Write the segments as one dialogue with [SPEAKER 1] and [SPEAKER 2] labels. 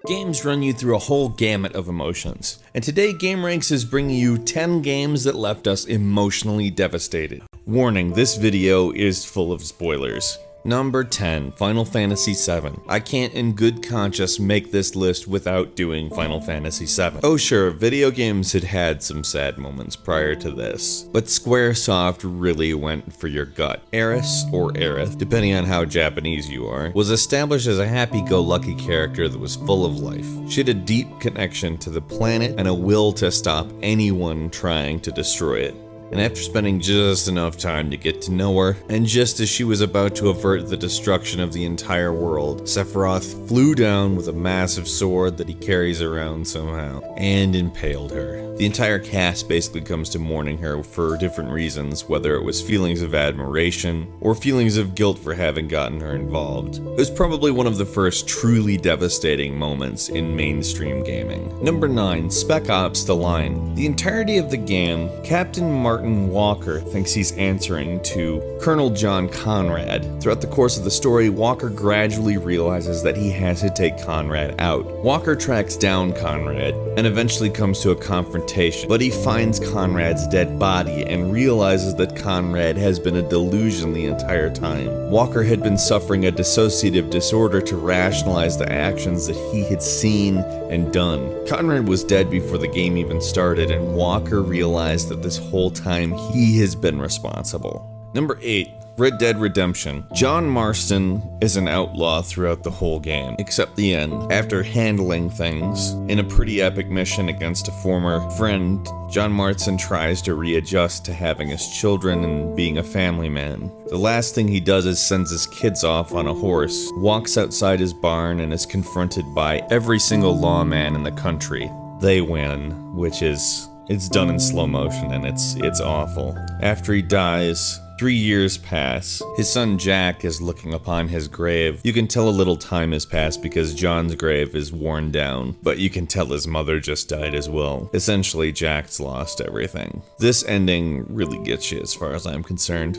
[SPEAKER 1] Games run you through a whole gamut of emotions, and today Game Ranks is bringing you 10 games that left us emotionally devastated. Warning, this video is full of spoilers. Number 10, Final Fantasy VII. I can't in good conscience make this list without doing Final Fantasy VII. Oh sure, video games had had some sad moments prior to this, but Squaresoft really went for your gut. Aeris, or Aerith, depending on how Japanese you are, was established as a happy-go-lucky character that was full of life. She had a deep connection to the planet and a will to stop anyone trying to destroy it. And after spending just enough time to get to know her, and just as she was about to avert the destruction of the entire world, Sephiroth flew down with a massive sword that he carries around somehow, and impaled her. The entire cast basically comes to mourning her for different reasons, whether it was feelings of admiration, or feelings of guilt for having gotten her involved. It was probably one of the first truly devastating moments in mainstream gaming. Number 9, Spec Ops The Line. The entirety of the game, Captain Martin Walker thinks he's answering to Colonel John Conrad. Throughout the course of the story, Walker gradually realizes that he has to take Conrad out. Walker tracks down Conrad and eventually comes to a confrontation, but he finds Conrad's dead body and realizes that Conrad has been a delusion the entire time. Walker had been suffering a dissociative disorder to rationalize the actions that he had seen and done. Conrad was dead before the game even started, and Walker realized that this whole time he has been responsible. Number 8, Red Dead Redemption. John Marston is an outlaw throughout the whole game, except the end. After handling things in a pretty epic mission against a former friend, John Marston tries to readjust to having his children and being a family man. The last thing he does is sends his kids off on a horse, walks outside his barn, and is confronted by every single lawman in the country. They win, which is... it's done in slow motion and it's awful. After he dies, 3 years pass. His son Jack is looking upon his grave. You can tell a little time has passed because John's grave is worn down, but you can tell his mother just died as well. Essentially, Jack's lost everything. This ending really gets you as far as I'm concerned.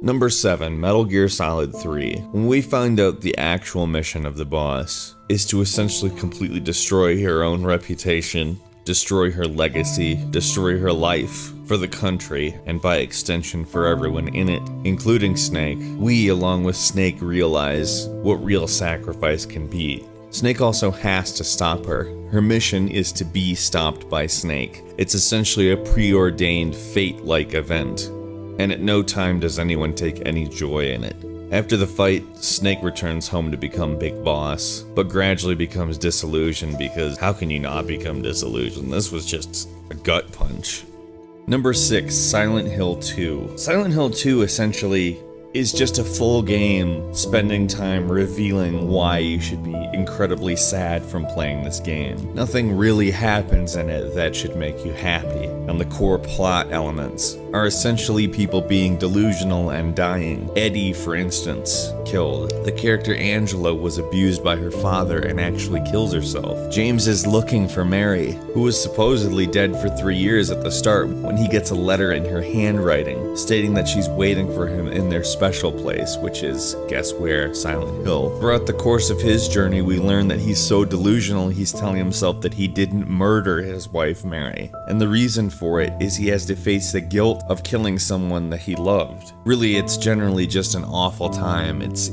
[SPEAKER 1] Number 7, Metal Gear Solid 3. When we find out the actual mission of the boss is to essentially completely destroy her own reputation, destroy her legacy, destroy her life for the country, and by extension for everyone in it, including Snake. We, along with Snake, realize what real sacrifice can be. Snake also has to stop her. Her mission is to be stopped by Snake. It's essentially a preordained fate-like event, and at no time does anyone take any joy in it. After the fight, Snake returns home to become Big Boss, but gradually becomes disillusioned because how can you not become disillusioned? This was just a gut punch. Number 6, Silent Hill 2. Silent Hill 2 essentially is just a full game spending time revealing why you should be incredibly sad from playing this game. Nothing really happens in it that should make you happy, and the core plot elements are essentially people being delusional and dying. Eddie, for instance, killed. The character Angela was abused by her father and actually kills herself. James is looking for Mary, who was supposedly dead for 3 years at the start, when he gets a letter in her handwriting stating that she's waiting for him in their special place, which is, guess where, Silent Hill. Throughout the course of his journey, we learn that he's so delusional he's telling himself that he didn't murder his wife Mary, and the reason for it is he has to face the guilt of killing someone that he loved. Really, it's generally just an awful time. It's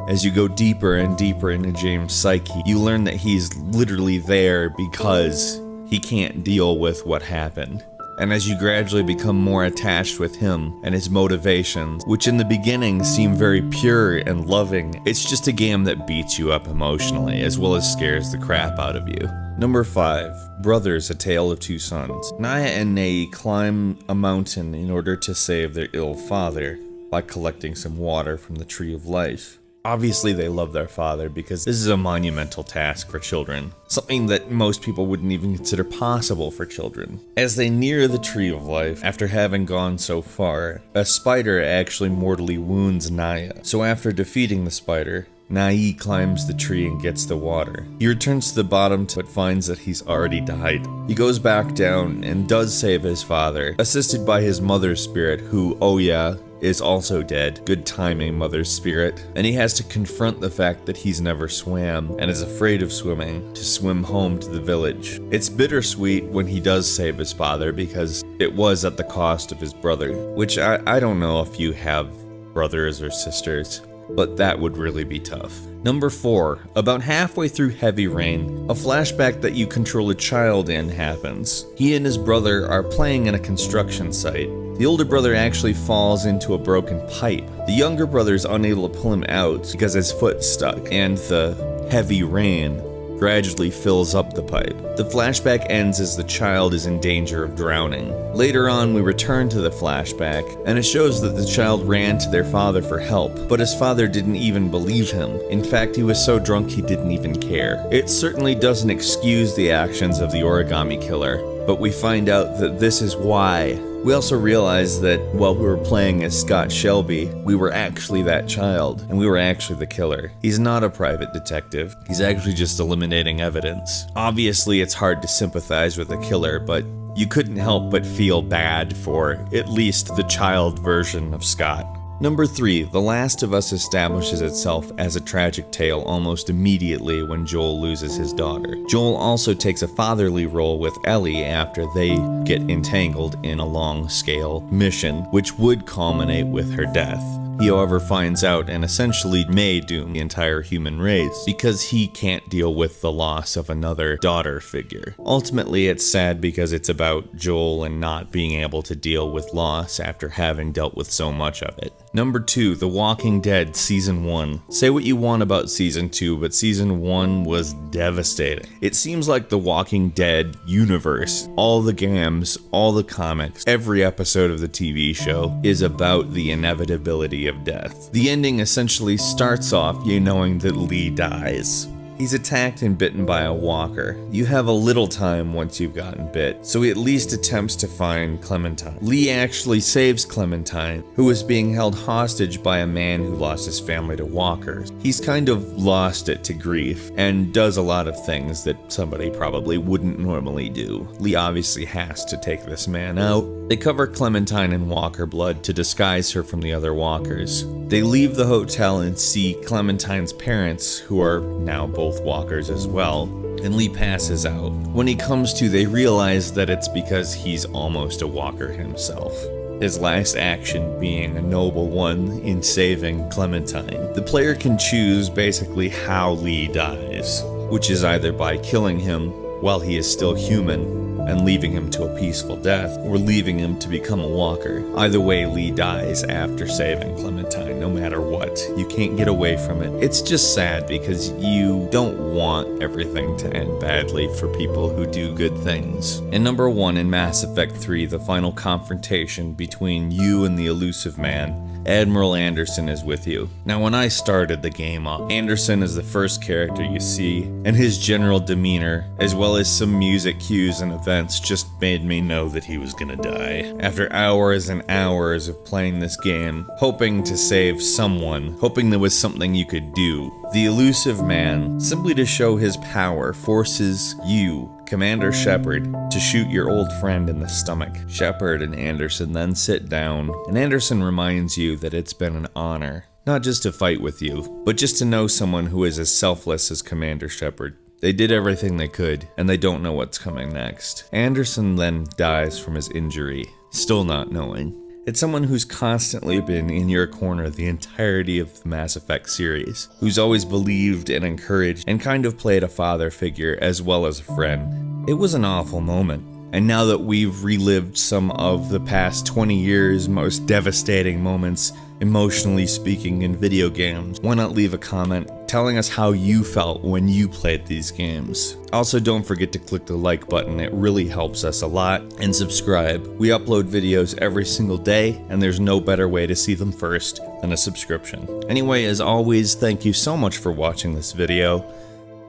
[SPEAKER 1] as you go deeper and deeper into James' psyche, you learn that he's literally there because he can't deal with what happened. And as you gradually become more attached with him and his motivations, which in the beginning seem very pure and loving, it's just a game that beats you up emotionally as well as scares the crap out of you. Number 5, Brothers: A Tale of Two Sons. Naya and Nei climb a mountain in order to save their ill father by collecting some water from the Tree of Life. Obviously they love their father because this is a monumental task for children, something that most people wouldn't even consider possible for children. As they near the Tree of Life, after having gone so far, a spider actually mortally wounds Naya. So after defeating the spider, Nai climbs the tree and gets the water. He returns to the bottom but finds that he's already died. He goes back down and does save his father, assisted by his mother's spirit who, oh yeah, is also dead. Good timing, mother's spirit. And he has to confront the fact that he's never swam and is afraid of swimming to swim home to the village. It's bittersweet when he does save his father because it was at the cost of his brother, which I don't know if you have brothers or sisters, but that would really be tough. Number 4, about halfway through Heavy Rain, a flashback that you control a child in happens. He and his brother are playing in a construction site. The older brother actually falls into a broken pipe. The younger brother is unable to pull him out because his foot's stuck, and the heavy rain gradually fills up the pipe. The flashback ends as the child is in danger of drowning. Later on, we return to the flashback, and it shows that the child ran to their father for help, but his father didn't even believe him. In fact, he was so drunk he didn't even care. It certainly doesn't excuse the actions of the origami killer, but we find out that this is why. We also realize that while we were playing as Scott Shelby, we were actually that child, and we were actually the killer. He's not a private detective. He's actually just eliminating evidence. Obviously, it's hard to sympathize with the killer, but you couldn't help but feel bad for at least the child version of Scott. Number 3, The Last of Us establishes itself as a tragic tale almost immediately when Joel loses his daughter. Joel also takes a fatherly role with Ellie after they get entangled in a long-scale mission, which would culminate with her death. He, however, finds out and essentially may doom the entire human race because he can't deal with the loss of another daughter figure. Ultimately, it's sad because it's about Joel and not being able to deal with loss after having dealt with so much of it. Number 2, The Walking Dead Season 1. Say what you want about Season 2, but Season 1 was devastating. It seems like The Walking Dead universe, all the games, all the comics, every episode of the TV show is about the inevitability of death. The ending essentially starts off you knowing that Lee dies. He's attacked and bitten by a walker. You have a little time once you've gotten bit, so he at least attempts to find Clementine. Lee actually saves Clementine, who is being held hostage by a man who lost his family to walkers. He's kind of lost it to grief, and does a lot of things that somebody probably wouldn't normally do. Lee obviously has to take this man out. They cover Clementine in walker blood to disguise her from the other walkers. They leave the hotel and see Clementine's parents, who are now both walkers as well, and Lee passes out. When he comes to, they realize that it's because he's almost a walker himself. His last action being a noble one in saving Clementine. The player can choose basically how Lee dies, which is either by killing him while he is still human and leaving him to a peaceful death, or leaving him to become a walker. Either way, Lee dies after saving Clementine, no matter what. You can't get away from it. It's just sad because you don't want everything to end badly for people who do good things. And number 1, in Mass Effect 3, the final confrontation between you and the elusive man, Admiral Anderson is with you. Now, when I started the game up, Anderson is the first character you see, and his general demeanor, as well as some music cues and events, just made me know that he was gonna die. After hours and hours of playing this game, hoping to save someone, hoping there was something you could do, the elusive man, simply to show his power, forces you, Commander Shepard, to shoot your old friend in the stomach. Shepard and Anderson then sit down, and Anderson reminds you that it's been an honor, not just to fight with you, but just to know someone who is as selfless as Commander Shepard. They did everything they could, and they don't know what's coming next. Anderson then dies from his injury, still not knowing. It's someone who's constantly been in your corner the entirety of the Mass Effect series, who's always believed and encouraged and kind of played a father figure as well as a friend. It was an awful moment. And now that we've relived some of the past 20 years' most devastating moments, emotionally speaking, in video games, why not leave a comment telling us how you felt when you played these games? Also, don't forget to click the like button, it really helps us a lot, and subscribe. We upload videos every single day, and there's no better way to see them first than a subscription. Anyway, as always, thank you so much for watching this video.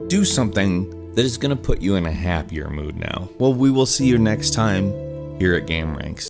[SPEAKER 1] Do something that is going to put you in a happier mood now. Well, we will see you next time here at Game Ranks.